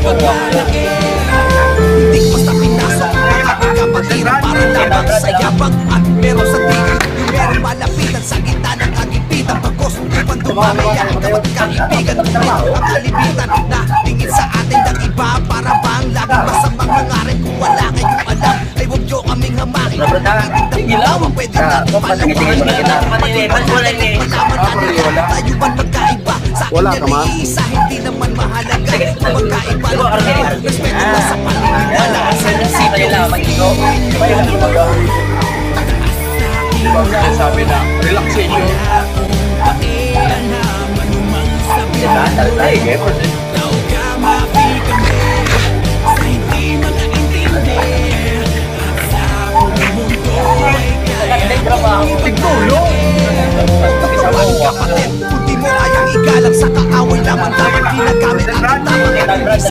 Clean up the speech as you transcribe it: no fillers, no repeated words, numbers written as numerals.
paglalaki. Hindi ko basta pinasok ang ating kapatiran para lamang sa yabang at meron sa tingin. Yung meron malapitan sa gitna ng kagipitan. Pagkos upang dumamaya ang kaibigan. Ngunit ang kalibitan na tingin sa atin ng iba para bang laging masamang nangarin. Kung wala kayong alam ay huwag nyo kaming hamakin. Ang pwede na palawakan. Malaman na tayo man magkaiba. Sa akin yan ay iisa, hindi naman mahalaga. Magkaiba lang, respeto na sa paniniwala. Sa nasibyo, Diba sabi na relaxation. pakialam anumang sabi. Tayo,